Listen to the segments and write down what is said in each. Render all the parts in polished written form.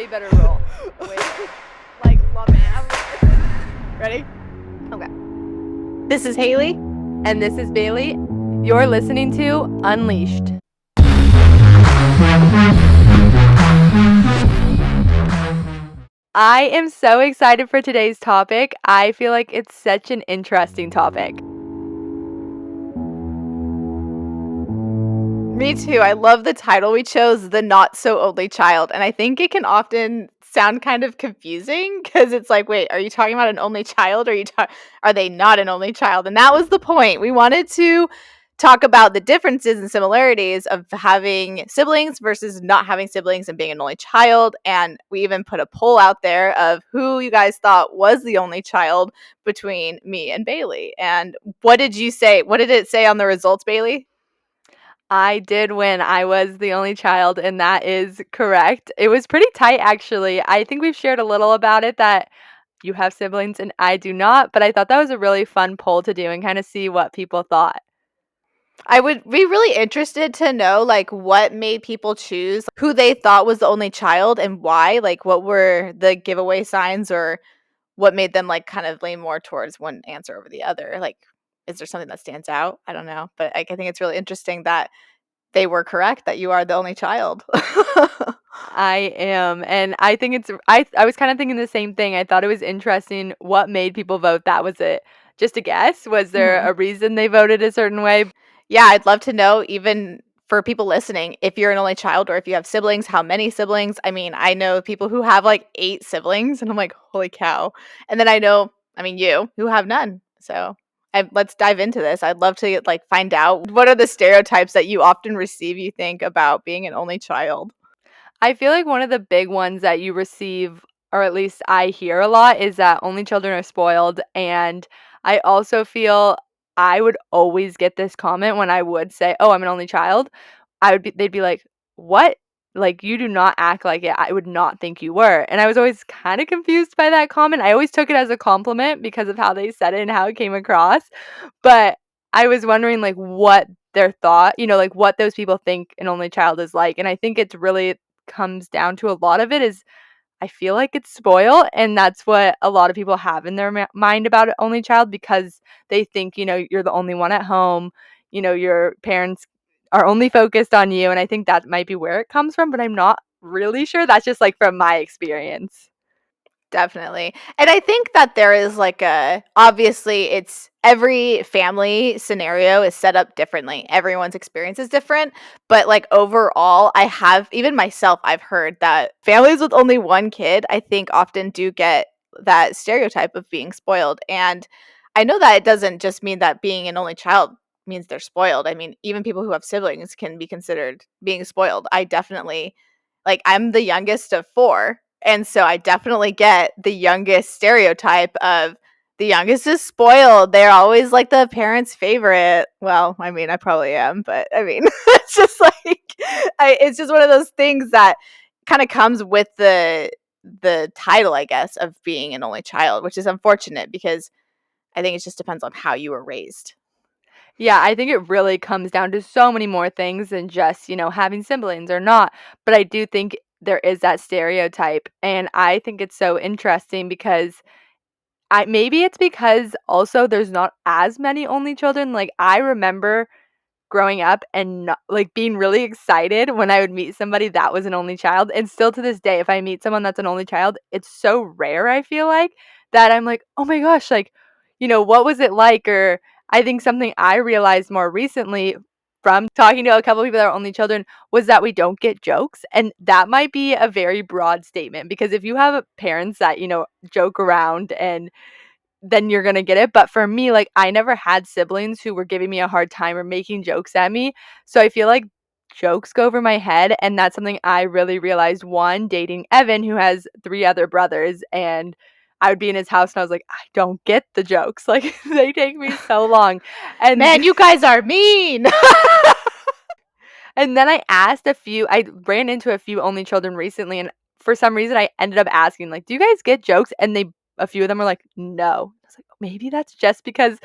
better roll. Wait. Like, love it. Ready? Okay. This is Haley. And this is Bailey. You're listening to Unleashed. I am so excited for today's topic. I feel like it's such an interesting topic. Me too. I love the title we chose, The Not So Only Child. And I think it can often sound kind of confusing because it's like, wait, are you talking about an only child or are they not an only child? And that was the point. We wanted to talk about the differences and similarities of having siblings versus not having siblings and being an only child. And we even put a poll out there of who you guys thought was the only child between me and Bailey. And what did you say? What did it say on the results, Bailey? I did win. I was the only child, and that is correct. It was pretty tight, actually. I think we've shared a little about it that you have siblings and I do not, but I thought that was a really fun poll to do and kind of see what people thought. I would be really interested to know, like, what made people choose who they thought was the only child and why. Like, what were the giveaway signs or what made them, like, kind of lean more towards one answer over the other? Like, is there something that stands out? I don't know. But I think it's really interesting that they were correct, that you are the only child. I am, and I think I was kind of thinking the same thing. I thought it was interesting what made people vote that. Was it just a guess? Was there a reason they voted a certain way? Yeah, I'd love to know, even for people listening, if you're an only child or if you have siblings, how many siblings. I mean, I know people who have like 8 siblings, and I'm like, holy cow. And then you who have none. So let's dive into this. I'd love to like find out, what are the stereotypes that you often receive, you think, about being an only child? I feel like one of the big ones that you receive, or at least I hear a lot, is that only children are spoiled. And I also feel I would always get this comment when I would say, "Oh, I'm an only child." They'd be like, "What? Like, you do not act like it. I would not think you were." And I was always kind of confused by that comment. I always took it as a compliment because of how they said it and how it came across. But I was wondering, like, what their thought, like what those people think an only child is like. And I think it's really comes down to a lot of it is I feel like it's spoiled, and that's what a lot of people have in their mind about an only child because they think, you're the only one at home, your parents are only focused on you, and I think that might be where it comes from, but I'm not really sure. That's just like from my experience. Definitely. And I think that there is like obviously it's every family scenario is set up differently. Everyone's experience is different, but like overall, even myself, I've heard that families with only one kid, I think often do get that stereotype of being spoiled. And I know that it doesn't just mean that being an only child means they're spoiled. I mean, even people who have siblings can be considered being spoiled. I definitely, like, I'm the youngest of 4, and so I definitely get the youngest stereotype of the youngest is spoiled. They're always like the parents' favorite. Well, I mean, I probably am, but I mean, it's just like it's just one of those things that kind of comes with the title, I guess, of being an only child, which is unfortunate because I think it just depends on how you were raised. Yeah, I think it really comes down to so many more things than just, having siblings or not. But I do think there is that stereotype. And I think it's so interesting because maybe it's because also there's not as many only children. Like, I remember growing up and not, like, being really excited when I would meet somebody that was an only child. And still to this day, if I meet someone that's an only child, it's so rare, I feel like, that I'm like, oh my gosh, like, what was it like? Or I think something I realized more recently from talking to a couple of people that are only children was that we don't get jokes. And that might be a very broad statement because if you have parents that, joke around and then you're gonna get it. But for me, like, I never had siblings who were giving me a hard time or making jokes at me. So I feel like jokes go over my head. And that's something I really realized, one, dating Evan, who has 3 other brothers. And I would be in his house and I was like, I don't get the jokes. Like, they take me so long. And Man, you guys are mean. and then I ran into a few only children recently, and for some reason I ended up asking, like, do you guys get jokes? And a few of them were like, no. I was like, maybe that's just because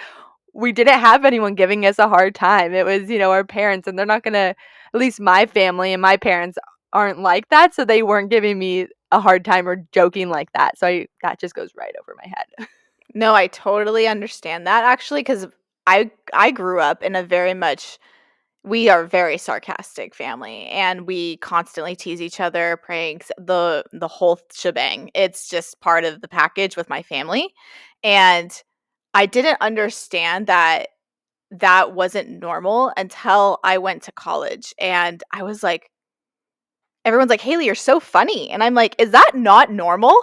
we didn't have anyone giving us a hard time. It was, our parents, and they're not gonna, at least my family and my parents aren't like that, so they weren't giving me a hard time or joking like that. So that just goes right over my head. No, I totally understand that actually, because I grew up in a very much we are a very sarcastic family, and we constantly tease each other, pranks, the whole shebang. It's just part of the package with my family, and I didn't understand that that wasn't normal until I went to college, and I was like, everyone's like, "Haley, you're so funny." And I'm like, "Is that not normal?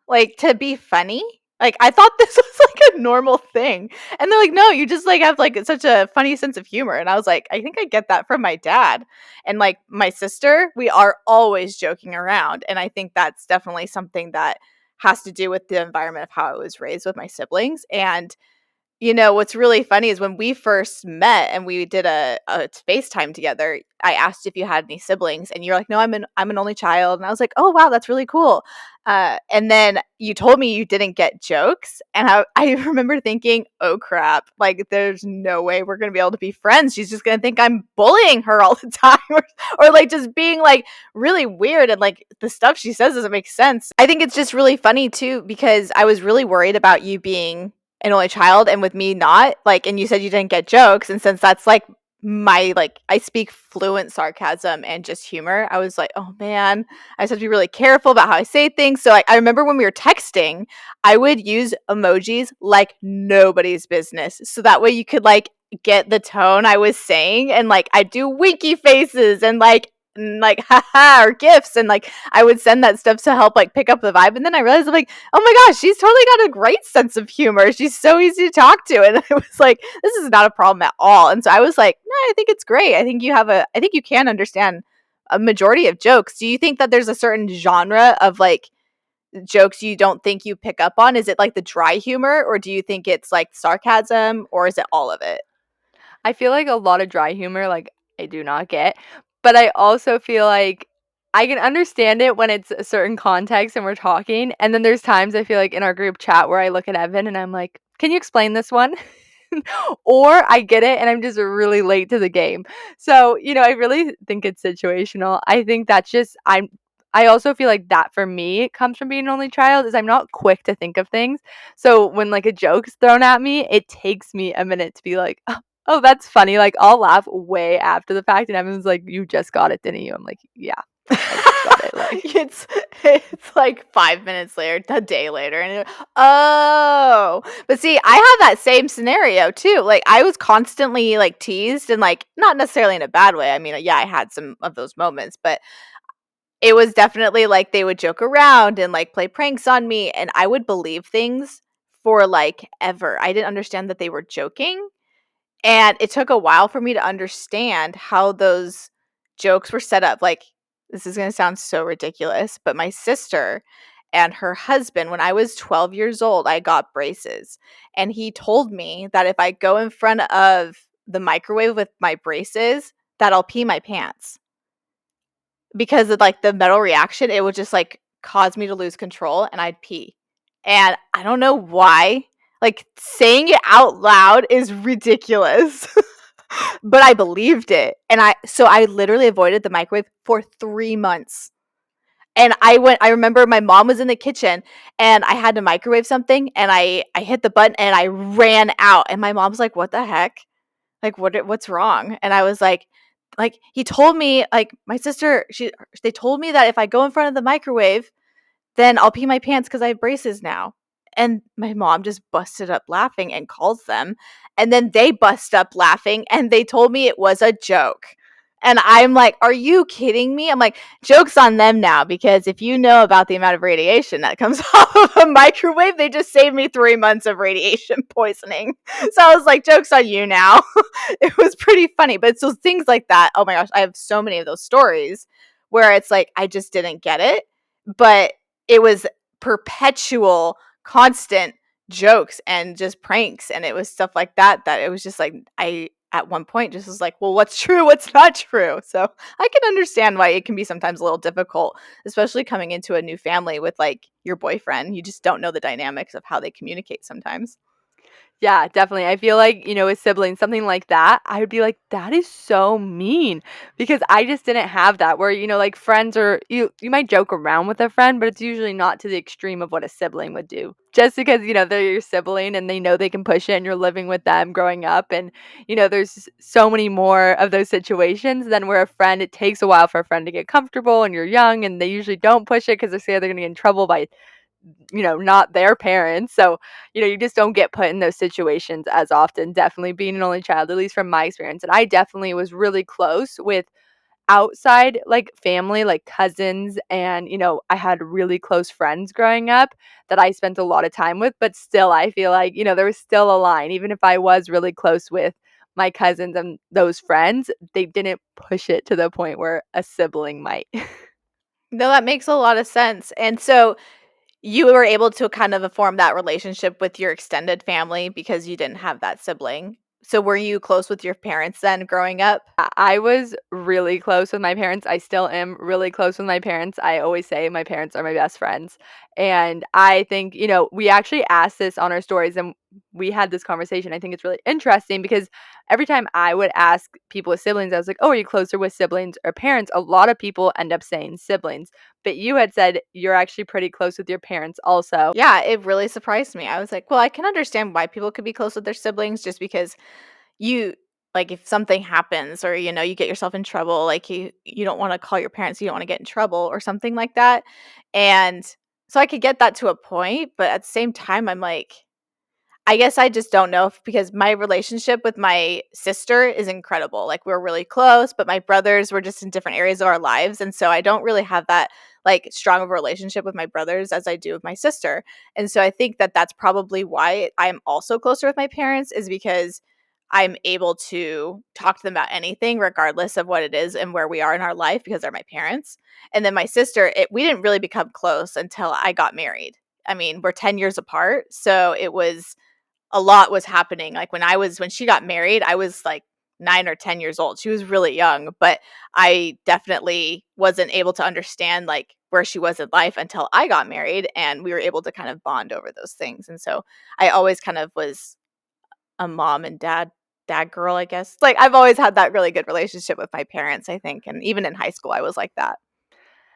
Like, to be funny?" Like, I thought this was like a normal thing. And they're like, "No, you just like have like such a funny sense of humor." And I was like, "I think I get that from my dad." And like my sister, we are always joking around. And I think that's definitely something that has to do with the environment of how I was raised with my siblings. And what's really funny is when we first met and we did a FaceTime together, I asked if you had any siblings, and you're like, "No, I'm an only child." And I was like, "Oh, wow, that's really cool." And then you told me you didn't get jokes, and I remember thinking, "Oh crap! Like, there's no way we're gonna be able to be friends. She's just gonna think I'm bullying her all the time, or like just being like really weird, and like the stuff she says doesn't make sense." I think it's just really funny too because I was really worried about you being an only child and with me not, like, and you said you didn't get jokes, and since that's like my like I speak fluent sarcasm and just humor, I was like, "Oh man, I just have to be really careful about how I say things." So I remember when we were texting, I would use emojis like nobody's business, so that way you could like get the tone I was saying, and like I do winky faces and like haha or gifs, and like I would send that stuff to help like pick up the vibe. And then I realized I'm like, "Oh my gosh, she's totally got a great sense of humor. She's so easy to talk to." And I was like, this is not a problem at all. And so I was like, "No, I think it's great. I think you can understand a majority of jokes." Do you think that there's a certain genre of like jokes you don't think you pick up on? Is it like the dry humor, or do you think it's like sarcasm, or is it all of it? I feel like a lot of dry humor, like, I do not get, but I also feel like I can understand it when it's a certain context and we're talking, and then there's times I feel like in our group chat where I look at Evan and I'm like, "Can you explain this one?" Or I get it and I'm just really late to the game. So, I really think it's situational. I think that's just I also feel like that for me comes from being an only child is I'm not quick to think of things. So when like a joke's thrown at me, it takes me a minute to be like, "Oh, that's funny." Like I'll laugh way after the fact and everyone's like, "You just got it, didn't you?" I'm like, "Yeah, I just got it." Like It's like 5 minutes later, a day later, and oh, but see, I have that same scenario too. Like I was constantly like teased, and like not necessarily in a bad way. I mean, yeah, I had some of those moments, but it was definitely like they would joke around and like play pranks on me, and I would believe things for like ever. I didn't understand that they were joking, and it took a while for me to understand how those jokes were set up. Like, this is going to sound so ridiculous, but my sister and her husband, when I was 12 years old, I got braces. And he told me that if I go in front of the microwave with my braces, that I'll pee my pants because of like the metal reaction. It would just like cause me to lose control and I'd pee. And I don't know why. Like saying it out loud is ridiculous. But I believed it. And I literally avoided the microwave for 3 months. And I remember my mom was in the kitchen and I had to microwave something, and I hit the button and I ran out, and my mom's like, "What the heck? Like what's wrong?" And I was like he told me, like my sister, they told me that if I go in front of the microwave, then I'll pee my pants because I have braces now. And my mom just busted up laughing and calls them. And then they bust up laughing and they told me it was a joke. And I'm like, "Are you kidding me?" I'm like, "Joke's on them now, because if you know about the amount of radiation that comes off of a microwave, they just saved me 3 months of radiation poisoning." So I was like, "Joke's on you now." It was pretty funny. But so things like that, oh my gosh, I have so many of those stories where it's like, I just didn't get it. But it was perpetual, constant jokes and just pranks, and it was stuff like that it was just like I at one point just was like, "Well, what's true, what's not true?" So I can understand why it can be sometimes a little difficult, especially coming into a new family with like your boyfriend. You just don't know the dynamics of how they communicate sometimes. Yeah, definitely. I feel like, with siblings, something like that, I would be like, "That is so mean," because I just didn't have that where, like friends or you might joke around with a friend, but it's usually not to the extreme of what a sibling would do. Just because, they're your sibling and they know they can push it and you're living with them growing up and, there's so many more of those situations than where a friend, it takes a while for a friend to get comfortable and you're young and they usually don't push it because they're scared they're going to get in trouble by not their parents. So, you just don't get put in those situations as often, definitely being an only child, at least from my experience. And I definitely was really close with outside like family, like cousins, and I had really close friends growing up that I spent a lot of time with, but still I feel like, there was still a line. Even if I was really close with my cousins and those friends, they didn't push it to the point where a sibling might. No, that makes a lot of sense. And so you were able to kind of form that relationship with your extended family because you didn't have that sibling. So were you close with your parents then growing up? I was really close with my parents. I still am really close with my parents. I always say my parents are my best friends. And I think, we actually asked this on our stories and we had this conversation. I think it's really interesting because every time I would ask people with siblings, I was like, "Oh, are you closer with siblings or parents?" A lot of people end up saying siblings. But you had said you're actually pretty close with your parents also. Yeah, it really surprised me. I was like, well, I can understand why people could be close with their siblings just because you like if something happens or you get yourself in trouble, like you don't want to call your parents, you don't want to get in trouble or something like that. And so I could get that to a point, but at the same time I'm like I guess I just don't know if because my relationship with my sister is incredible. Like we're really close, but my brothers were just in different areas of our lives. And so I don't really have that like strong of a relationship with my brothers as I do with my sister. And so I think that that's probably why I'm also closer with my parents is because I'm able to talk to them about anything regardless of what it is and where we are in our life because they're my parents. And then my sister, we didn't really become close until I got married. I mean, we're 10 years apart, so it was a lot was happening. Like when she got married, I was like 9 or 10 years old. She was really young, but I definitely wasn't able to understand like where she was in life until I got married and we were able to kind of bond over those things. And so I always kind of was a mom and dad girl, I guess. Like I've always had that really good relationship with my parents, I think, and even in high school I was like that.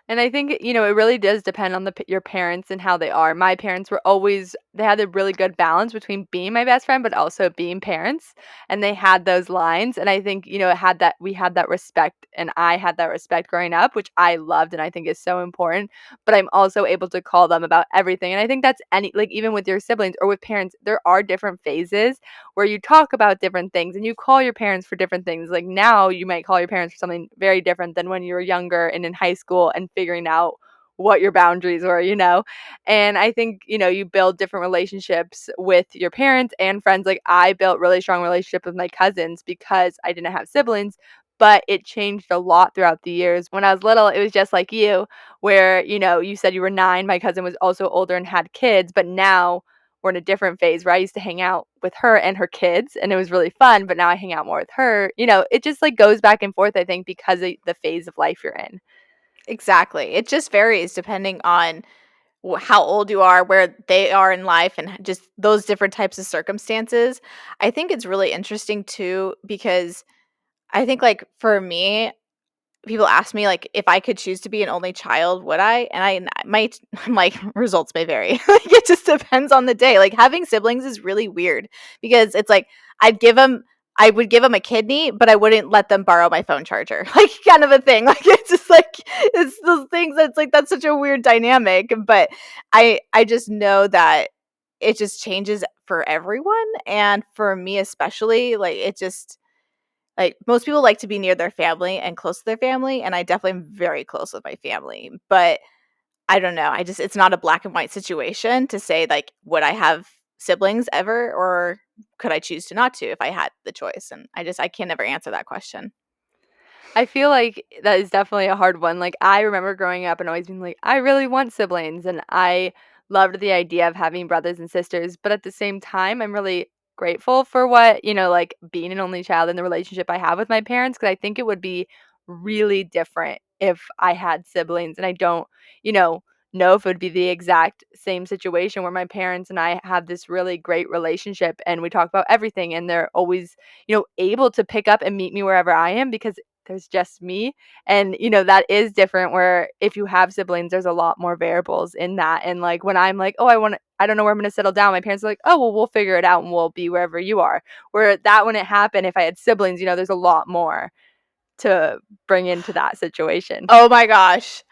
And I think, it really does depend on your parents and how they are. My parents were always they had a really good balance between being my best friend, but also being parents, and they had those lines, and I think, it had that we had that respect, and I had that respect growing up, which I loved and I think is so important, but I'm also able to call them about everything, and I think that's any like, even with your siblings or with parents, there are different phases where you talk about different things and you call your parents for different things. Like now you might call your parents for something very different than when you were younger and in high school and figuring out what your boundaries were. And I think, you build different relationships with your parents and friends. Like I built really strong relationship with my cousins because I didn't have siblings, but it changed a lot throughout the years. When I was little, it was just like you, where, you said you were 9. My cousin was also older and had kids, but now we're in a different phase where I used to hang out with her and her kids and it was really fun, but now I hang out more with her. It just like goes back and forth, I think, because of the phase of life you're in. Exactly. It just varies depending on how old you are, where they are in life, and just those different types of circumstances. I think it's really interesting too because I think like for me, people ask me like if I could choose to be an only child, would I? And I might I'm like results may vary. Like it just depends on the day. Like having siblings is really weird because it's like I would give them a kidney, but I wouldn't let them borrow my phone charger. Like kind of a thing. Like it's just like it's those things that's like that's such a weird dynamic, but I just know that it just changes for everyone and for me especially like it just like, most people like to be near their family and close to their family, and I definitely am very close with my family, but I don't know, I just it's not a black and white situation to say, like, would I have siblings ever, or could I choose to not to if I had the choice, and I can never answer that question. I feel like that is definitely a hard one. Like, I remember growing up and always being like, I really want siblings. And I loved the idea of having brothers and sisters. But at the same time, I'm really grateful for what, like being an only child and the relationship I have with my parents. Cause I think it would be really different if I had siblings and I don't, you know, know if it would be the exact same situation where my parents and I have this really great relationship and we talk about everything and they're always, able to pick up and meet me wherever I am because there's just me. And, that is different where if you have siblings, there's a lot more variables in that. And like when I'm like, oh, I don't know where I'm going to settle down. My parents are like, oh, well, we'll figure it out and we'll be wherever you are. Where that wouldn't happen if I had siblings, there's a lot more to bring into that situation. Oh my gosh.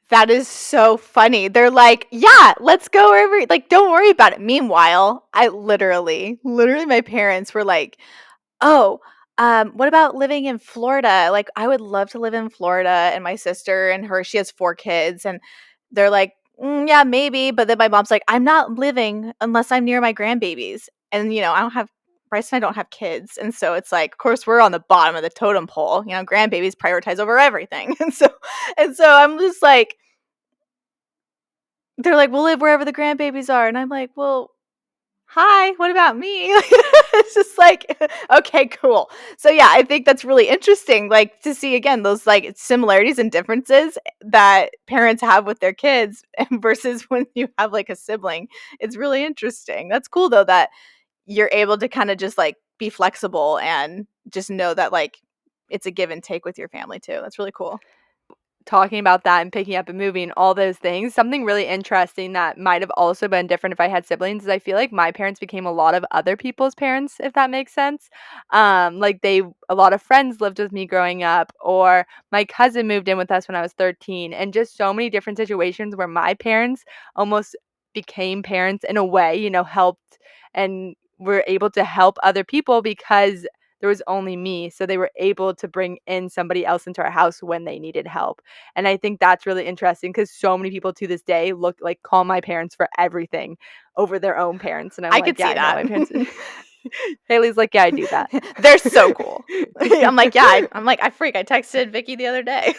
That is so funny. They're like, "Yeah, let's go wherever like, don't worry about it." Meanwhile, I literally my parents were like, "Oh, what about living in Florida? Like, I would love to live in Florida." And my sister and her, she has 4 kids, and they're like, yeah, maybe." But then my mom's like, "I'm not living unless I'm near my grandbabies." And, I don't have Bryce and I don't have kids, and so it's like, of course, we're on the bottom of the totem pole. Grandbabies prioritize over everything. And so I'm just like, they're like, "We'll live wherever the grandbabies are." And I'm like, "Well, hi, what about me?" It's just like, okay, cool. So yeah, I think that's really interesting, like to see again those like similarities and differences that parents have with their kids versus when you have like a sibling. It's really interesting. That's cool though that you're able to kind of just like be flexible and just know that like it's a give and take with your family too. That's really cool. Talking about that and picking up and moving, all those things. Something really interesting that might have also been different if I had siblings is I feel like my parents became a lot of other people's parents, if that makes sense. Like a lot of friends lived with me growing up, or my cousin moved in with us when I was 13, and just so many different situations where my parents almost became parents in a way, helped and were able to help other people because there was only me. So they were able to bring in somebody else into our house when they needed help. And I think that's really interesting because so many people to this day call my parents for everything over their own parents. And I'm I like, could yeah, see I know that. my parents. Haley's like, yeah, I do that. They're so cool. I'm like, yeah, I'm like, I freak. I texted Vicky the other day.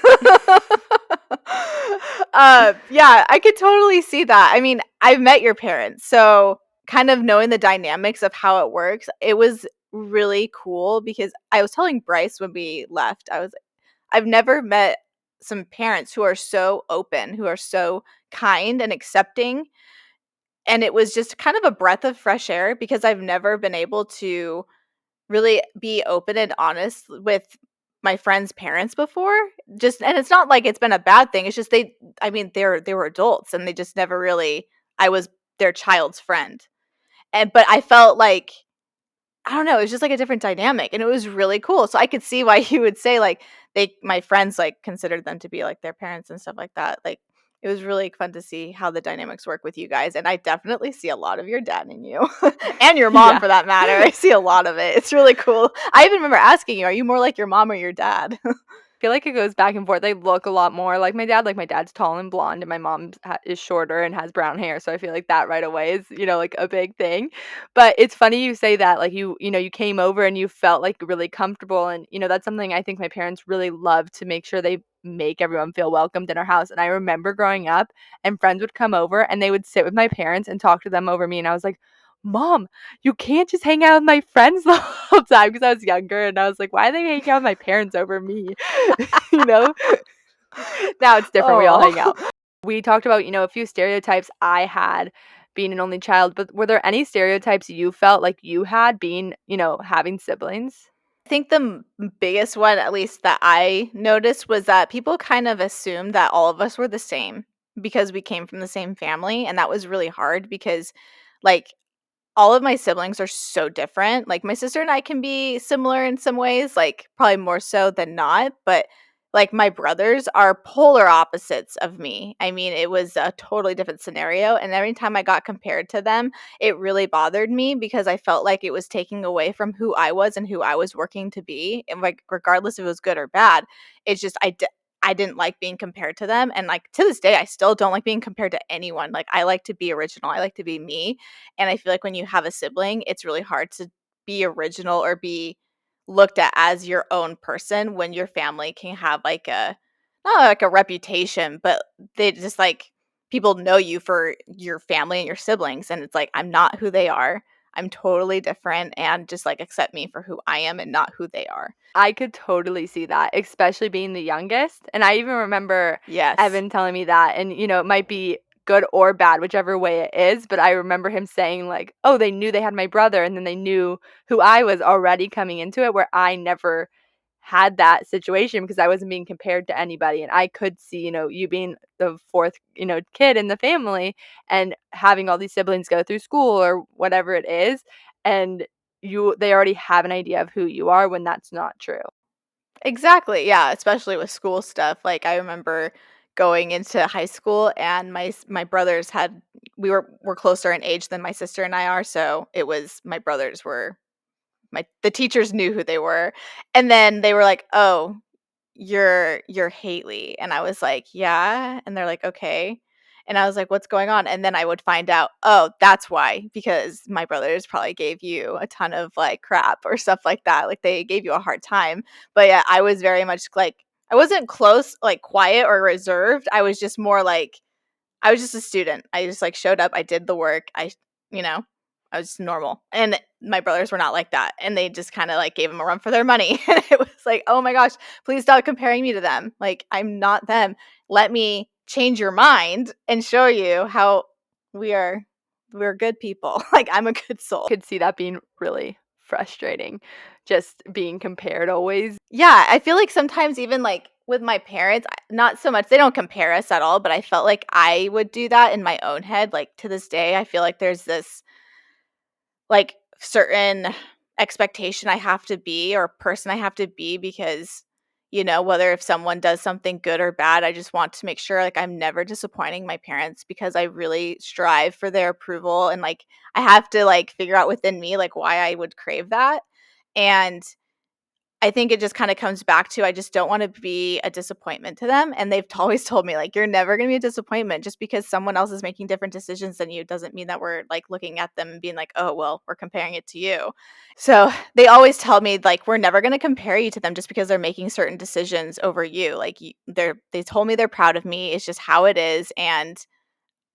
Yeah, I could totally see that. I mean, I've met your parents, so kind of knowing the dynamics of how it works, it was really cool because I was telling Bryce when we left, I've never met some parents who are so open, who are so kind and accepting. And it was just kind of a breath of fresh air because I've never been able to really be open and honest with my friends' parents before. Just and it's not like it's been a bad thing. It's just they were adults and they just never really I was their child's friend. And but I felt like I don't know, it was just like a different dynamic and it was really cool. So I could see why you would say like my friends like considered them to be like their parents and stuff like that. Like it was really fun to see how the dynamics work with you guys and I definitely see a lot of your dad in you and your mom Yeah. for that matter. I see a lot of it. It's really cool. I even remember asking you, are you more like your mom or your dad? Feel like it goes back and forth. They look a lot more like my dad. Like my dad's tall and blonde, and my mom is shorter and has brown hair. So I feel like that right away is like a big thing. But it's funny you say that. Like you came over and you felt like really comfortable, and that's something I think my parents really love to make sure they make everyone feel welcomed in our house. And I remember growing up, and friends would come over and they would sit with my parents and talk to them over me, and I was like, Mom, you can't just hang out with my friends the whole time because I was younger and I was like, why are they hanging out with my parents over me? you know? Now it's different. We all hang Oh. out. We talked about, a few stereotypes I had being an only child, but were there any stereotypes you felt like you had being, having siblings? I think the biggest one, at least that I noticed, was that people kind of assumed that all of us were the same because we came from the same family. And that was really hard because, like, all of my siblings are so different. Like, my sister and I can be similar in some ways, like, probably more so than not. But, like, my brothers are polar opposites of me. I mean, it was a totally different scenario. And every time I got compared to them, it really bothered me because I felt like it was taking away from who I was and who I was working to be. And, like, regardless if it was good or bad, it's just, I didn't like being compared to them. And, like, to this day, I still don't like being compared to anyone. Like, I like to be original. I like to be me. And I feel like when you have a sibling, it's really hard to be original or be looked at as your own person when your family can have like a not like a reputation, but they just like people know you for your family and your siblings. And it's like, I'm not who they are. I'm totally different and just like accept me for who I am and not who they are. I could totally see that, especially being the youngest, and I even remember Yes. Evan telling me that, and, it might be good or bad, whichever way it is, but I remember him saying, like, "Oh, they knew they had my brother, and then they knew who I was already coming into it," where I never had that situation because I wasn't being compared to anybody, and I could see, you being the 4th, kid in the family and having all these siblings go through school or whatever it is, and they already have an idea of who you are when that's not true. Exactly. Yeah, especially with school stuff. Like I remember going into high school and my brothers had we're closer in age than my sister and I are, so it was my brothers were my the teachers knew who they were. And then they were like, "Oh, you're Haley." And I was like, "Yeah." And they're like, "Okay." And I was like, "What's going on?" And then I would find out, "Oh, that's why, because my brothers probably gave you a ton of like crap or stuff like that. Like they gave you a hard time." But yeah, I was very much like I wasn't close, like quiet or reserved. I was just more like I was just a student. I just like showed up, I did the work. You know, I was just normal. And my brothers were not like that. And they just kind of like gave them a run for their money. And it was like, "Oh my gosh, please stop comparing me to them. Like I'm not them. Let me change your mind and show you how we are we're good people. Like I'm a good soul." Could see that being really frustrating, just being compared always. Yeah, I feel like sometimes even like with my parents, not so much they don't compare us at all, but I felt like I would do that in my own head. Like to this day, I feel like there's this like certain expectation I have to be or person I have to be because whether if someone does something good or bad, I just want to make sure like I'm never disappointing my parents because I really strive for their approval and like I have to like figure out within me like why I would crave that. And I think it just kinda comes back to I just don't wanna be a disappointment to them, and they've always told me, like, "You're never gonna be a disappointment. Just because someone else is making different decisions than you doesn't mean that we're, like, looking at them and being like, 'Oh, well, we're comparing it to you.'" So, they always tell me, like, "We're never gonna compare you to them just because they're making certain decisions over you. Like, they told me they're proud of me. It's just how it is," and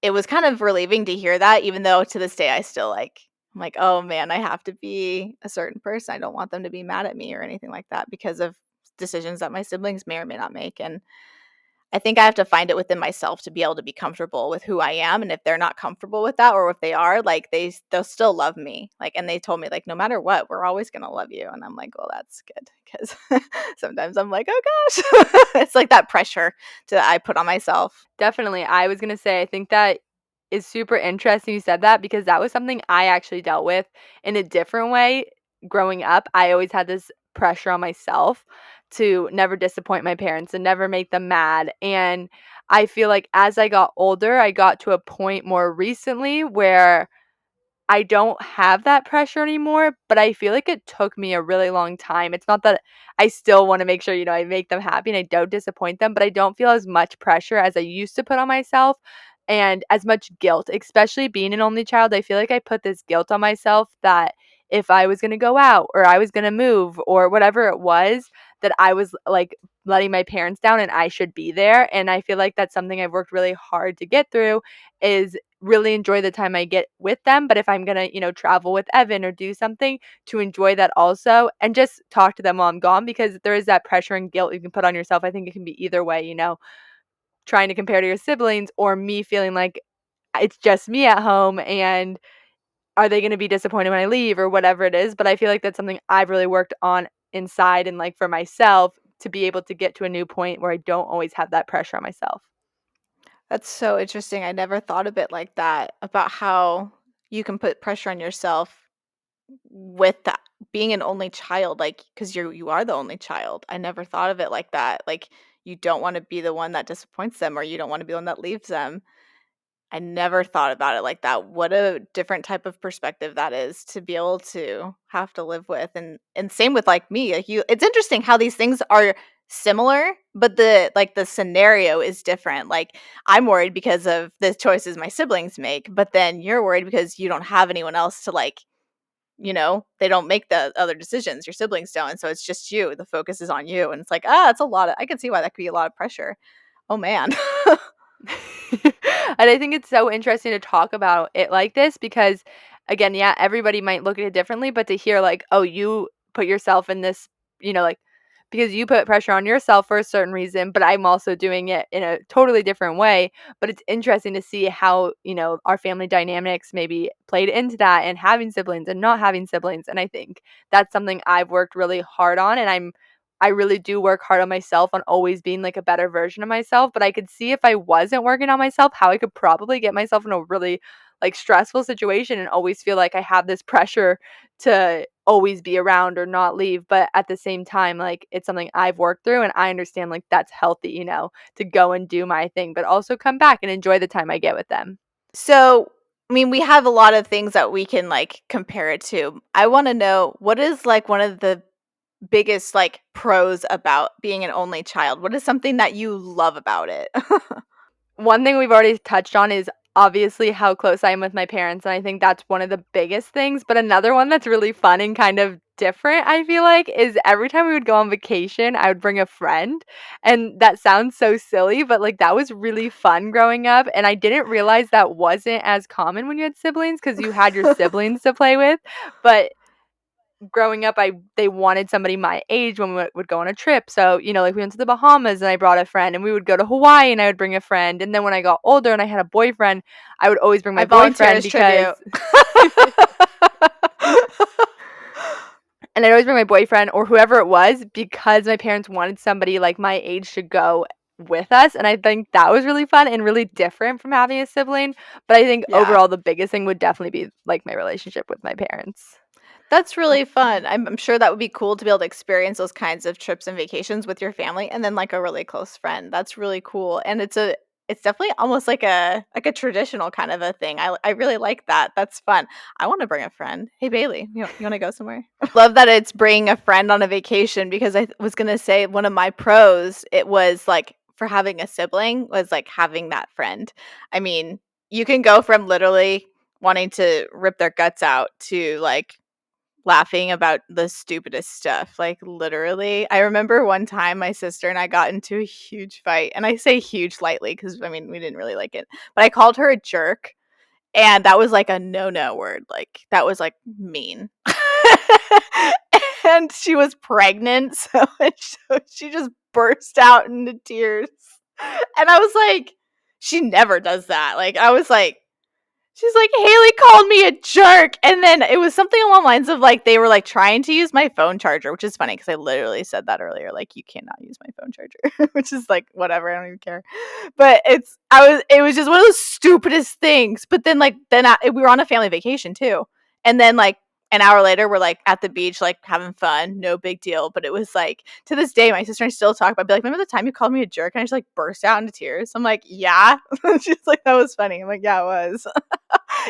it was kind of relieving to hear that even though to this day I still, like I'm like, "Oh, man, I have to be a certain person. I don't want them to be mad at me or anything like that because of decisions that my siblings may or may not make," and I think I have to find it within myself to be able to be comfortable with who I am, and if they're not comfortable with that or if they are, like, they'll still love me, like, and they told me, like, "No matter what, we're always gonna love you," and I'm like, "Well, that's good," 'cause sometimes I'm like, "Oh gosh." It's like that pressure to I put on myself. Definitely. I was gonna say, I think that is super interesting you said that because that was something I actually dealt with in a different way growing up. I always had this pressure on myself to never disappoint my parents and never make them mad. And I feel like as I got older, I got to a point more recently where I don't have that pressure anymore, but I feel like it took me a really long time. It's not that I still wanna make sure, I make them happy and I don't disappoint them, but I don't feel as much pressure as I used to put on myself and as much guilt, especially being an only child. I feel like I put this guilt on myself that if I was gonna go out or I was gonna move or whatever it was, that I was, like, letting my parents down and I should be there, and I feel like that's something I've worked really hard to get through is really enjoy the time I get with them, but if I'm gonna, travel with Evan or do something, to enjoy that also and just talk to them while I'm gone because there is that pressure and guilt you can put on yourself. I think it can be either way, trying to compare to your siblings or me feeling like it's just me at home and are they gonna be disappointed when I leave or whatever it is, but I feel like that's something I've really worked on inside and, like, for myself to be able to get to a new point where I don't always have that pressure on myself. That's so interesting. I never thought of it like that, about how you can put pressure on yourself with that being an only child, like, because you are the only child. I never thought of it like that. Like, you don't wanna be the one that disappoints them, or you don't wanna be the one that leaves them. I never thought about it like that. What a different type of perspective that is to be able to have to live with, and same with, like, me, like, you it's interesting how these things are similar, but the scenario is different. Like, I'm worried because of the choices my siblings make, but then you're worried because you don't have anyone else to, like, they don't make the other decisions, your siblings don't, and so it's just you, the focus is on you, and it's like, it's a lot of I can see why that could be a lot of pressure. Oh, man. And I think it's so interesting to talk about it like this because again, yeah, everybody might look at it differently, but to hear like, "Oh, you put yourself in this," like because you put pressure on yourself for a certain reason, but I'm also doing it in a totally different way. But it's interesting to see how, our family dynamics maybe played into that and having siblings and not having siblings. And I think that's something I've worked really hard on. And I really do work hard on myself on always being like a better version of myself. But I could see if I wasn't working on myself, how I could probably get myself in a really like stressful situation and always feel like I have this pressure to always be around or not leave. But at the same time, like it's something I've worked through and I understand like that's healthy, to go and do my thing, but also come back and enjoy the time I get with them. So, I mean, we have a lot of things that we can like compare it to. I want to know what is like one of the biggest like pros about being an only child? What is something that you love about it? One thing we've already touched on is obviously how close I am with my parents, and I think that's one of the biggest things. But another one that's really fun and kind of different, I feel like, is every time we would go on vacation, I would bring a friend. And that sounds so silly, but like that was really fun growing up. And I didn't realize that wasn't as common when you had siblings because you had your siblings to play with. But growing up, they wanted somebody my age when we would go on a trip. So, like we went to the Bahamas and I brought a friend, and we would go to Hawaii and I would bring a friend. And then when I got older and I had a boyfriend, I would always bring I my volunteer boyfriend as because tribute. and I'd always bring my boyfriend or whoever it was because my parents wanted somebody like my age to go with us. And I think that was really fun and really different from having a sibling. But I think Yeah. overall the biggest thing would definitely be like my relationship with my parents. That's really fun. I'm sure that would be cool to be able to experience those kinds of trips and vacations with your family and then like a really close friend. That's really cool. And it's definitely almost like a traditional kind of a thing. I really like that. That's fun. I want to bring a friend. Hey Bailey, you want to go somewhere? Love that it's bringing a friend on a vacation because was going to say one of my pros it was like for having a sibling was like having that friend. I mean, you can go from literally wanting to rip their guts out to like laughing about the stupidest stuff, like, literally. I remember one time my sister and I got into a huge fight, and I say huge lightly because I mean, we didn't really like it, but I called her a jerk, and that was, like, a no-no word, like, that was, like, mean. And she was pregnant, so she just burst out into tears, and I was like she never does that, like, I was like she's like, "Haley called me a jerk," and then it was something along the lines of, like, they were, like, trying to use my phone charger, which is funny because I literally said that earlier, like, "You cannot use my phone charger," which is, like, whatever, I don't even care. But it was just one of the stupidest things, but then, like, we were on a family vacation too, and then, like, an hour later, we're, like, at the beach, like, having fun, no big deal, but it was, like to this day, my sister and I still talk about I'd be like, "Remember the time you called me a jerk?" And I just, like, burst out into tears. I'm like, "Yeah?" She's like, "That was funny." I'm like, "Yeah, it was."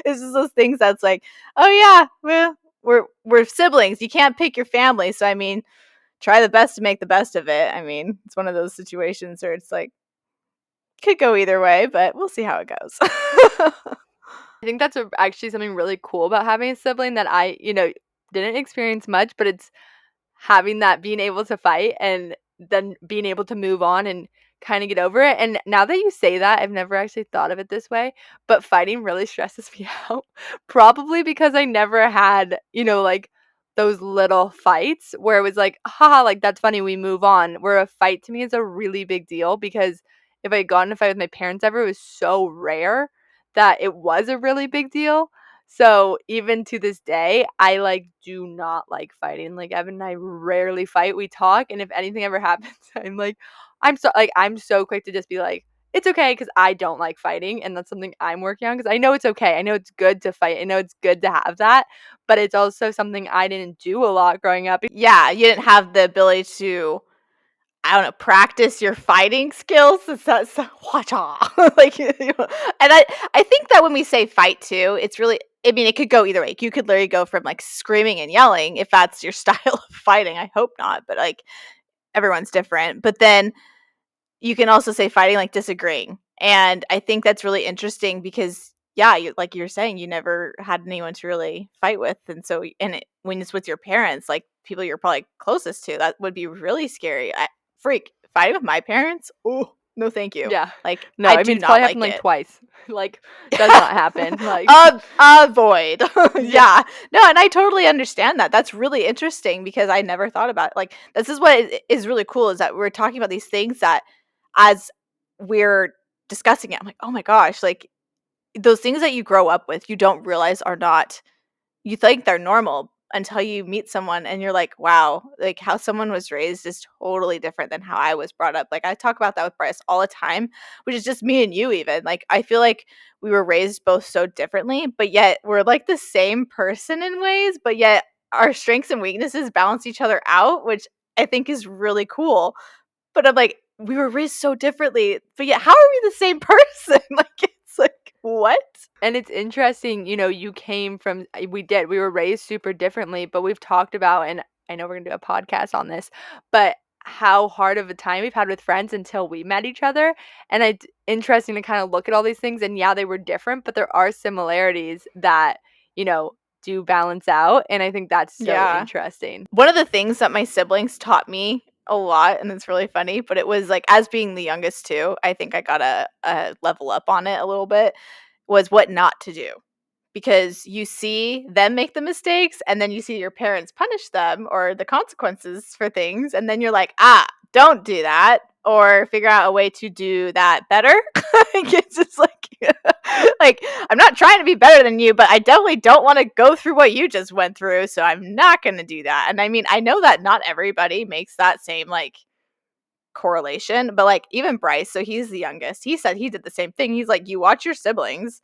It's just those things that's like, oh yeah, well, we're siblings. You can't pick your family, so I mean, try the best to make the best of it. I mean, it's one of those situations where it's like could go either way, but we'll see how it goes. I think that's actually something really cool about having a sibling that I, didn't experience much, but it's having that being able to fight and then being able to move on and kind of get over it. And now that you say that, I've never actually thought of it this way, but fighting really stresses me out. Probably because I never had, like those little fights where it was like, haha, like that's funny, we move on. Where a fight to me is a really big deal because if I got in a fight with my parents ever, it was so rare that it was a really big deal. So even to this day, I like do not like fighting. Like Evan and I rarely fight. We talk, and if anything ever happens, I'm so quick to just be like, it's okay because I don't like fighting, and that's something I'm working on because I know it's okay. I know it's good to fight. I know it's good to have that, but it's also something I didn't do a lot growing up. Yeah, you didn't have the ability to I don't know, practice your fighting skills. It's not so like and I think that when we say fight too, it's really I mean, it could go either way. You could literally go from like screaming and yelling if that's your style of fighting. I hope not, but like everyone's different. But then you can also say fighting like disagreeing. And I think that's really interesting because yeah, like you're saying, you never had anyone to really fight with, and so when it's with your parents, like people you're probably closest to, that would be really scary. Freak fighting with my parents. Ooh. No, thank you. Yeah. Like, No, I I mean, do it's probably not happened, like like, it. twice. Like, does not happen, like Avoid. Yeah. Yeah. No, and I totally understand that. That's really interesting because I never thought about it. Like, this is what is really cool is that we're talking about these things that as we're discussing it, I'm like, "Oh my gosh," like, those things that you grow up with, you don't realize are not you think they're normal until you meet someone and you're like, wow, like how someone was raised is totally different than how I was brought up. Like I talk about that with Bryce all the time, which is just me and you even. Like I feel like we were raised both so differently, but yet we're like the same person in ways, but yet our strengths and weaknesses balance each other out, which I think is really cool. But I'm like, we were raised so differently, but yet how are we the same person? Like it's like, what? And it's interesting, you came from we were raised super differently, but we've talked about, and I know we're gonna do a podcast on this, but how hard of a time we've had with friends until we met each other. And it's interesting to kind of look at all these things, and yeah, they were different, but there are similarities that, you know, do balance out. And I think that's so Yeah. interesting. One of the things that my siblings taught me a lot, and it's really funny, but it was like as being the youngest too, I think I got a level up on it a little bit, was what not to do. Because you see them make the mistakes and then you see your parents punish them or the consequences for things, and then you're like, don't do that or figure out a way to do that better. Like, it's just like like I'm not trying to be better than you, but I definitely don't want to go through what you just went through, so I'm not going to do that. And I mean, I know that not everybody makes that same like correlation, but like even Bryce, so he's the youngest, he said he did the same thing. He's like, you watch your siblings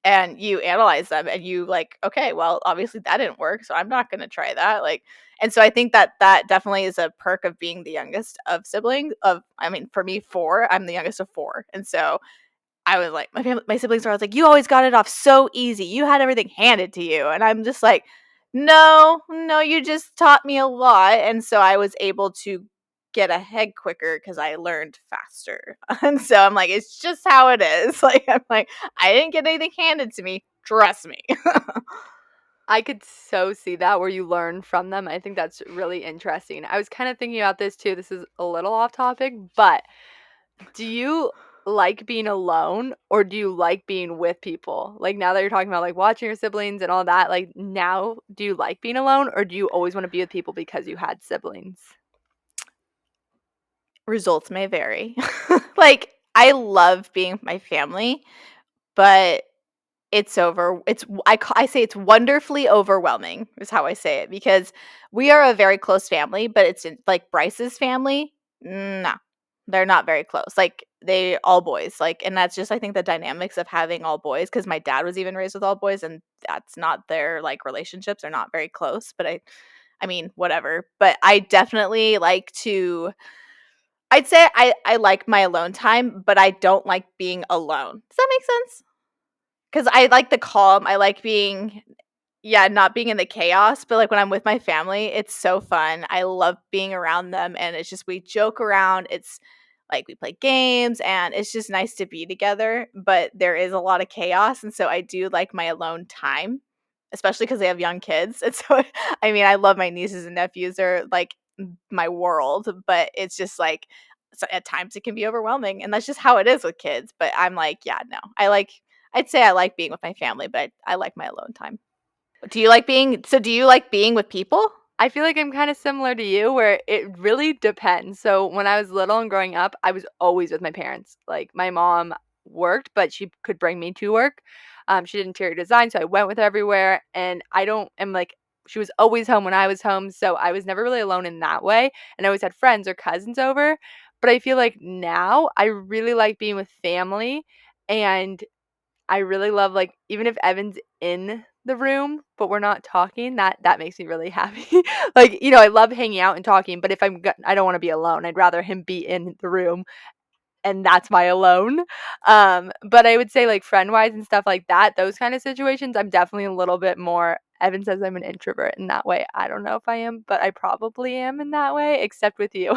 and you analyze them and you like, okay, well obviously that didn't work, so I'm not going to try that. Like, and so I think that that definitely is a perk of being the youngest of siblings. Of I mean, for me, four, I'm the youngest of four, and so I was like, my siblings are always like, you always got it off so easy, you had everything handed to you, and I'm just like, no, you just taught me a lot, and so I was able to get ahead quicker because I learned faster. And so I'm like, it's just how it is. Like I'm like, I didn't get anything handed to me. Trust me. I could so see that where you learn from them. I think that's really interesting. I was kind of thinking about this too. This is a little off topic, but do you like being alone or do you like being with people? Like now that you're talking about like watching your siblings and all that, like now do you like being alone or do you always want to be with people because you had siblings? Results may vary. Like I love being with my family, but I say it's wonderfully overwhelming is how I say it, because we are a very close family, but it's in, like Bryce's family, no, they're not very close. Like they all boys, like, and that's just I think the dynamics of having all boys, because my dad was even raised with all boys, and that's not their like relationships are not very close. But I mean, whatever. But I definitely like to. I'd say I like my alone time, but I don't like being alone. Does that make sense? 'Cause I like the calm, I like being yeah, not being in the chaos, but, like, when I'm with my family, it's so fun. I love being around them, and it's just we joke around, it's like, we play games, and it's just nice to be together, but there is a lot of chaos, and so I do like my alone time, especially because they have young kids, and so, I mean, I love my nieces and nephews, they're, like, my world, but it's just, like, so at times it can be overwhelming, and that's just how it is with kids, but I'm like, "Yeah, no." I'd say I like being with my family, but I like my alone time. Do you like being with people? I feel like I'm kind of similar to you where it really depends. So when I was little and growing up, I was always with my parents. Like my mom worked, but she could bring me to work. She did interior design, so I went with her everywhere. And I don't am like she was always home when I was home, so I was never really alone in that way. And I always had friends or cousins over. But I feel like now I really like being with family, and I really love, like, even if Evan's in the room, but we're not talking, that makes me really happy. Like, I love hanging out and talking, but if I don't wanna be alone. I'd rather him be in the room and that's my alone. But I would say like friend-wise and stuff like that, those kind of situations, I'm definitely a little bit more Evan says I'm an introvert in that way. I don't know if I am, but I probably am in that way, except with you.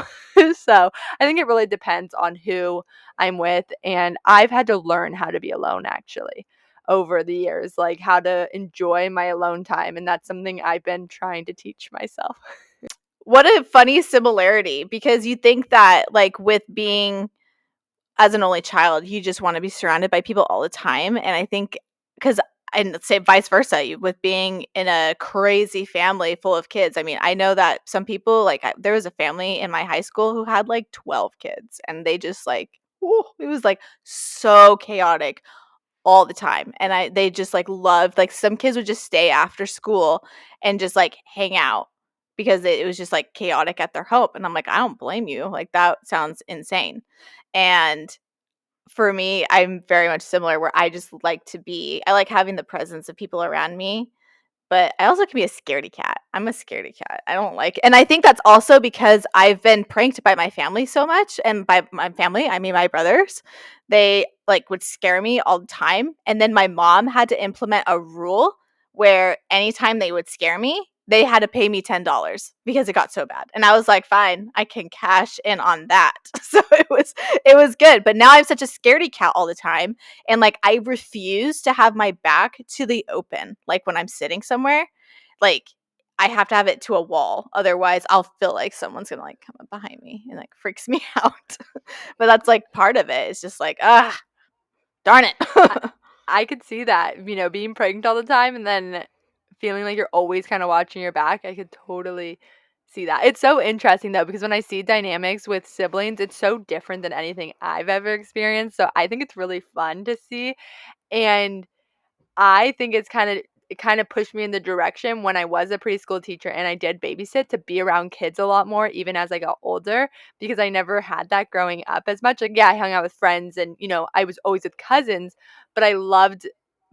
So I think it really depends on who I'm with. And I've had to learn how to be alone actually over the years, like how to enjoy my alone time. And that's something I've been trying to teach myself. What a funny similarity, because you think that, like, with being as an only child, you just want to be surrounded by people all the time. And I think because, and let's say vice versa, with being in a crazy family full of kids. I mean, I know that some people, like, there was a family in my high school who had like 12 kids, and they just like, whew, it was like so chaotic all the time. And they just like loved, like, some kids would just stay after school and just like hang out because it was just like chaotic at their home. And I'm like, I don't blame you. Like, that sounds insane. And for me, I'm very much similar where I like having the presence of people around me, but I also can be a scaredy cat. I'm a scaredy cat. I don't like, and I think that's also because I've been pranked by my family so much, and by my family, I mean my brothers. They like would scare me all the time, and then my mom had to implement a rule where anytime they would scare me, they had to pay me $10 because it got so bad. And I was like, "Fine, I can cash in on that." So it was good. But now I'm such a scaredy cat all the time, and like I refuse to have my back to the open. Like when I'm sitting somewhere, like I have to have it to a wall. Otherwise, I'll feel like someone's gonna like come up behind me and like freaks me out. But that's like part of it. It's just like, ah, darn I it. I could see that, being pregnant all the time and then feeling like you're always kind of watching your back. I could totally see that. It's so interesting though, because when I see dynamics with siblings, it's so different than anything I've ever experienced. So I think it's really fun to see. And I think it kind of pushed me in the direction when I was a preschool teacher and I did babysit to be around kids a lot more even as I got older because I never had that growing up as much. Like, yeah, I hung out with friends and, I was always with cousins, but I loved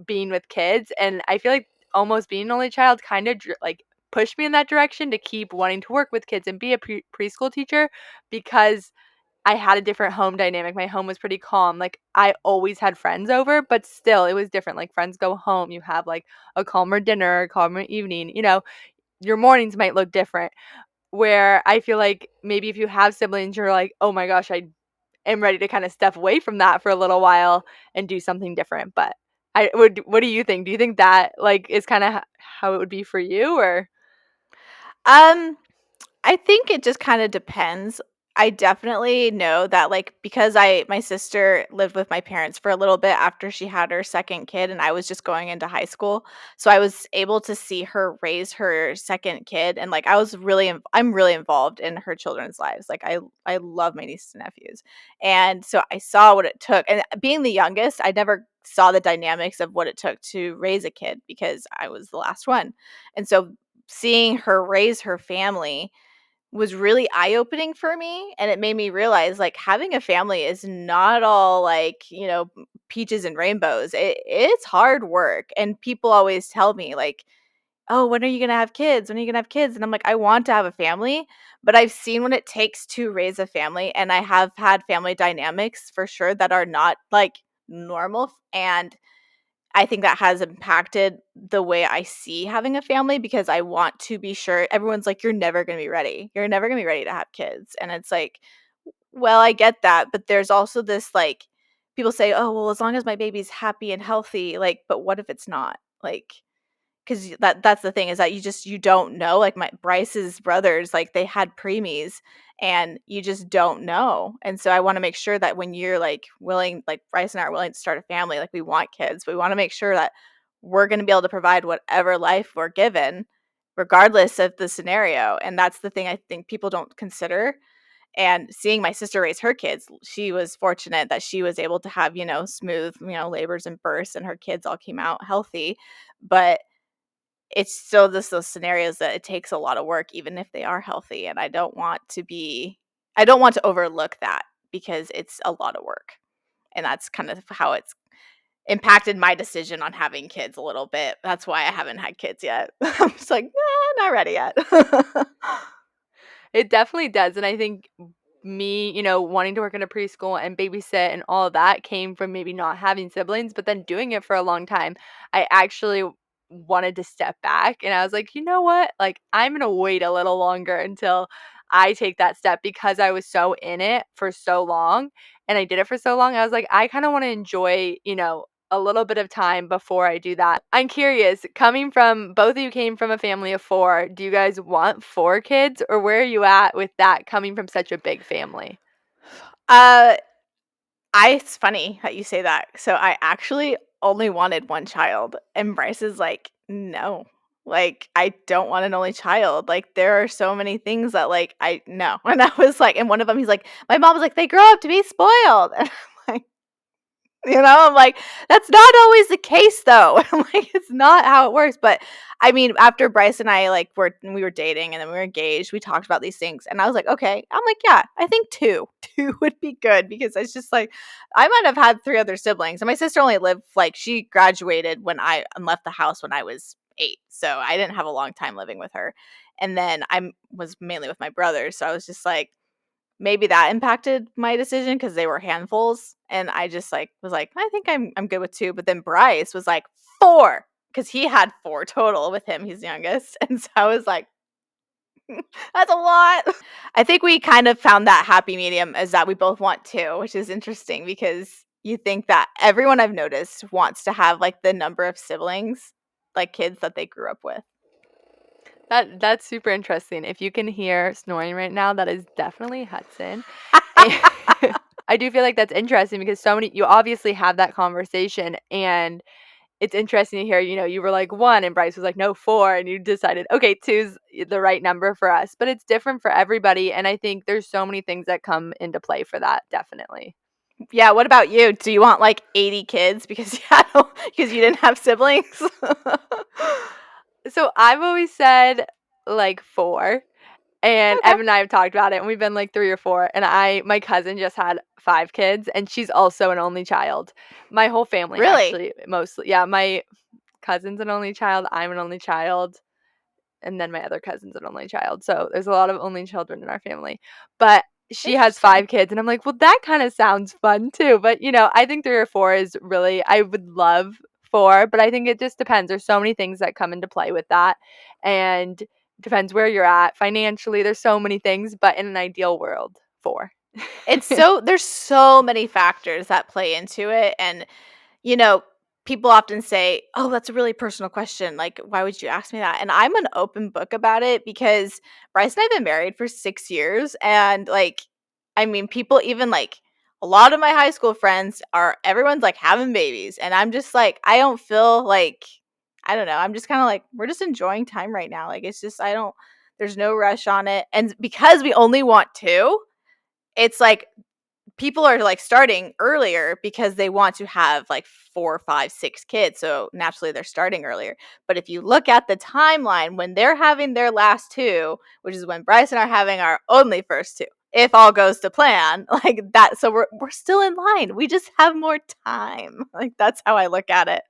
being with kids. And I feel like almost being an only child kind of like pushed me in that direction to keep wanting to work with kids and be a preschool teacher because I had a different home dynamic. My home was pretty calm. Like, I always had friends over, but still, it was different. Like, friends go home, you have, like, a calmer dinner, a calmer evening, your mornings might look different. Where I feel like maybe if you have siblings, you're like, "Oh my gosh, I am ready to kinda step away from that for a little while and do something different." But what do you think? Do you think that, like, is kinda how it would be for you, or um I think it just kind of depends. I definitely know that, like, because my sister lived with my parents for a little bit after she had her second kid and I was just going into high school. So I was able to see her raise her second kid, and like I'm really involved in her children's lives. Like, I love my nieces and nephews. And so I saw what it took. And being the youngest, I never saw the dynamics of what it took to raise a kid because I was the last one. And so seeing her raise her family was really eye-opening for me, and it made me realize, like, having a family is not all, like, peaches and rainbows. It's hard work, and people always tell me, like, "Oh, when are you gonna have kids? When are you gonna have kids?" And I'm like, "I want to have a family," but I've seen what it takes to raise a family, and I have had family dynamics for sure that are not, like, normal, and I think that has impacted the way I see having a family because I want to be sure. Everyone's like, "You're never gonna be ready. You're never gonna be ready to have kids." And it's like, well, I get that, but there's also this, like, people say, "Oh, well, as long as my baby's happy and healthy," like, but what if it's not? Like, 'cause that's the thing is that you don't know, like, my Bryce's brothers, like, they had preemies, and you just don't know, and so I wanna make sure that when you're, like, willing, like, Bryce and I are willing to start a family, like, we want kids, we wanna make sure that we're gonna be able to provide whatever life we're given, regardless of the scenario, and that's the thing I think people don't consider, and seeing my sister raise her kids, she was fortunate that she was able to have, smooth, labors and births, and her kids all came out healthy, but it's still just those scenarios that it takes a lot of work even if they are healthy, and I don't want to overlook that because it's a lot of work, and that's kind of how it's impacted my decision on having kids a little bit. That's why I haven't had kids yet. I'm just like, "Nah, not ready yet." it definitely does, and I think me, wanting to work in a preschool and babysit and all of that came from maybe not having siblings, but then doing it for a long time, I actually wanted to step back and I was like, "You know what? Like, I'm gonna wait a little longer until I take that step," because I was so in it for so long and I did it for so long. I was like, I kind of want to enjoy, a little bit of time before I do that. I'm curious, coming from both of you came from a family of four. Do you guys want four kids, or where are you at with that coming from such a big family? Uh, It's funny that you say that. So I actually only wanted one child, and Bryce is like, "No. Like, I don't want an only child. Like, there are so many things that, like, I no." And I was like, and one of them, he's like, my mom was like, "They grow up to be spoiled." And I'm like, I'm like, "That's not always the case, though." I'm like, "It's not how it works." But I mean, after Bryce and I like we were dating and then we were engaged, we talked about these things, and I was like, "Okay." I'm like, "Yeah, I think two, two would be good because it's just like I might have had three other siblings, and my sister only lived like she graduated when I left the house when I was 8, so I didn't have a long time living with her, and then I was mainly with my brothers, so I was just like, maybe that impacted my decision because they were handfuls, and I just, like, was like, "I think I'm good with 2," but then Bryce was like, 4 because he had 4 total with him, he's the youngest, and so I was like, "That's a lot." I think we kind of found that happy medium is that we both want 2, which is interesting because you think that everyone I've noticed wants to have, like, the number of siblings, like, kids that they grew up with. That's super interesting. If you can hear snoring right now, that is definitely Hudson. And I do feel like that's interesting because so many you obviously have that conversation, and it's interesting to hear, you were like 1 and Bryce was like, "No, 4," and you decided, "Okay, 2's the right number for us." But it's different for everybody, and I think there's so many things that come into play for that, definitely. Yeah, what about you? Do you want, like, 80 kids because because you didn't have siblings? So I've always said like 4. And Okay. Evan and I have talked about it, and we've been like 3 or 4, and my cousin just had 5 kids, and she's also an only child. My whole family Really? actually, mostly yeah, my cousin's an only child, I'm an only child, and then my other cousin's an only child, so there's a lot of only children in our family. But she has Interesting. 5 kids, and I'm like, "Well, that kinda sounds fun too," but, I think 3 or 4 is really I would love 4, but I think it just depends. There's so many things that come into play with that, and depends where you're at financially, there's so many things, but in an ideal world, 4. There's so many factors that play into it, and, you know, people often say, "Oh, that's a really personal question, like, why would you ask me that?" And I'm an open book about it because Bryce and I have been married for 6 years, and, like, I mean, people even, like a lot of my high school friends are everyone's, like, having babies, and I'm just like, I don't feel like I don't know, I'm just kinda like, we're just enjoying time right now, like, it's just I don't there's no rush on it, and because we only want 2, it's like people are like starting earlier because they want to have like 4, 5, 6 kids. So naturally they're starting earlier. But if you look at the timeline when they're having their last 2, which is when Bryce and I are having our only first 2, if all goes to plan, like that. So we're still in line. We just have more time. Like that's how I look at it.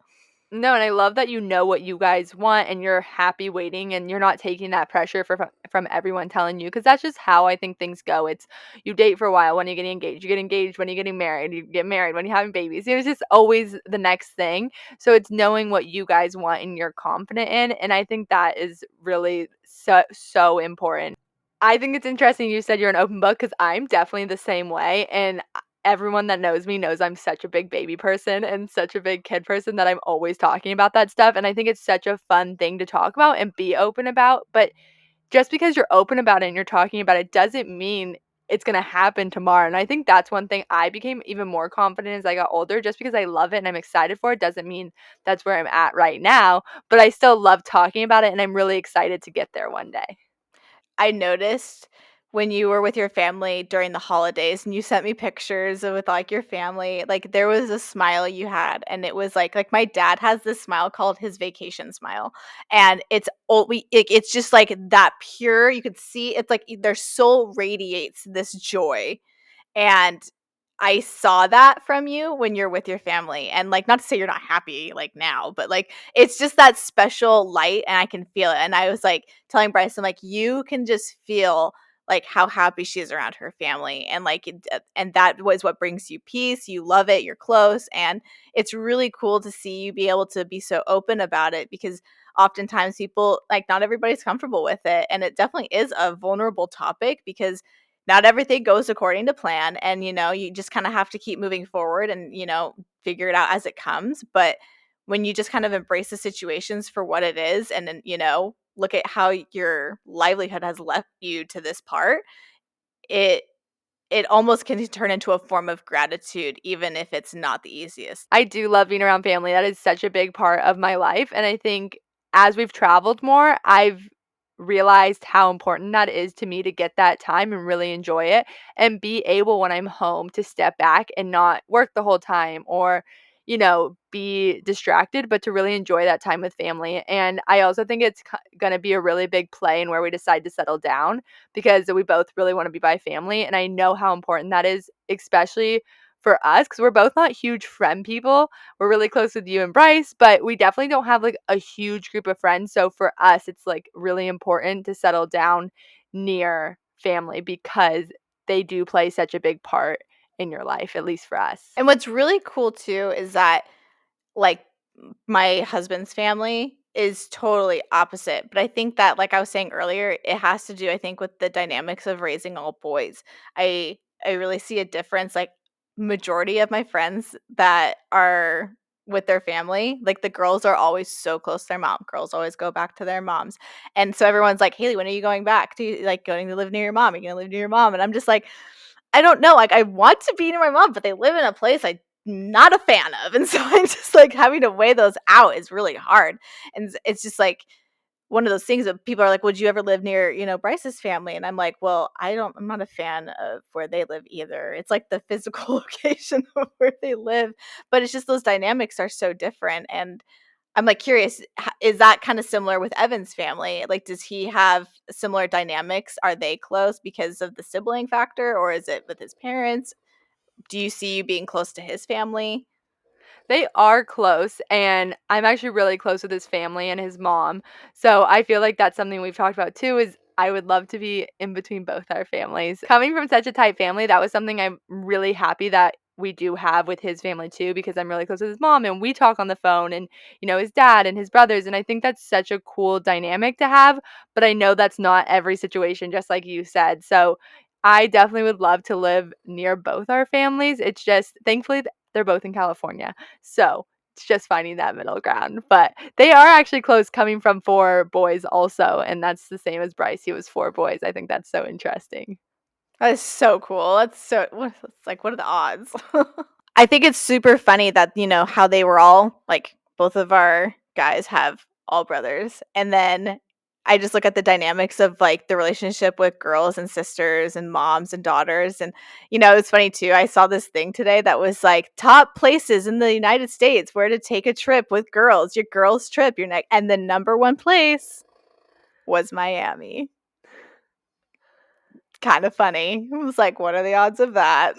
No, and I love that you know what you guys want and you're happy waiting and you're not taking that pressure from everyone telling you because that's just how I think things go. It's you date for a while when you get engaged when you're getting married, you get married when you're having babies. It was just always the next thing. So it's knowing what you guys want and you're confident in, and I think that is really so important. I think it's interesting you said you're an open book because I'm definitely the same way, and everyone that knows me knows I'm such a big baby person and such a big kid person that I'm always talking about that stuff, and I think it's such a fun thing to talk about and be open about, but just because you're open about it and you're talking about it doesn't mean it's gonna happen tomorrow, and I think that's one thing I became even more confident as I got older. Just because I love it and I'm excited for it doesn't mean that's where I'm at right now, but I still love talking about it, and I'm really excited to get there one day. I noticed when you were with your family during the holidays and you sent me pictures of with like your family, like there was a smile you had and it was like my dad has this smile called his vacation smile. And it's just like that pure, you could see it's like their soul radiates this joy. And I saw that from you when you're with your family, and, like, not to say you're not happy, like, now, but, like, it's just that special light, and I can feel it, and I was, like, telling Bryce, I'm like, "You can just feel, like, how happy she is around her family, and, like, and that was what brings you peace, you love it, you're close, and it's really cool to see you be able to be so open about it because oftentimes people like, not everybody's comfortable with it, and it definitely is a vulnerable topic because not everything goes according to plan, and you just kind of have to keep moving forward and figure it out as it comes. But when you just kind of embrace the situations for what it is, and then look at how your livelihood has left you to this part, it it almost can turn into a form of gratitude even if it's not the easiest. I do love being around family. That is such a big part of my life, and I think as we've traveled more, I've realized how important that is to me to get that time and really enjoy it and be able when I'm home to step back and not work the whole time or, be distracted, but to really enjoy that time with family. And I also think it's going to be a really big play in where we decide to settle down because we both really want to be by family. And I know how important that is, especially for us, because we're both not huge friend people. We're really close with you and Bryce, but we definitely don't have like a huge group of friends. So for us, it's like really important to settle down near family because they do play such a big part in your life, at least for us. And what's really cool too is that, like, my husband's family is totally opposite, but I think that, like I was saying earlier, it has to do, I think, with the dynamics of raising all boys. I really see a difference, like, majority of my friends that are with their family, like, the girls are always so close to their mom. Girls always go back to their moms, and so everyone's like, "Haley, when are you going back? Do you like going to live near your mom? Are you gonna live near your mom?" And I'm just like, I don't know, like, I want to be near my mom, but they live in a place I'm not a fan of, and so I'm just, like, having to weigh those out is really hard, and it's just, like, one of those things that people are like, "Would you ever live near, Bryce's family?" And I'm like, "Well, I'm not a fan of where they live either." It's, like, the physical location of where they live, but it's just those dynamics are so different, and I'm, like, curious, is that kinda similar with Evan's family? Like, does he have similar dynamics? Are they close because of the sibling factor, or is it with his parents? Do you see you being close to his family? They are close, and I'm actually really close with his family and his mom. So I feel like that's something we've talked about too is I would love to be in between both our families. Coming from such a tight family, that was something I'm really happy that we do have with his family too because I'm really close with his mom and we talk on the phone and his dad and his brothers and I think that's such a cool dynamic to have, but I know that's not every situation just like you said. So I definitely would love to live near both our families. It's just thankfully they're both in California. So it's just finding that middle ground. But they are actually close coming from 4 boys also, and that's the same as Bryce. He was 4 boys. I think that's so interesting. That is so cool. That's so it's like, what are the odds? I think it's super funny that, how they were all like, both of our guys have all brothers, and then I just look at the dynamics of, like, the relationship with girls and sisters and moms and daughters, and, it's funny too, I saw this thing today that was, like, top places in the United States where to take a trip with girls, your girls' trip, your next, and the number 1 place was Miami. Kinda funny. I was like, "What are the odds of that?"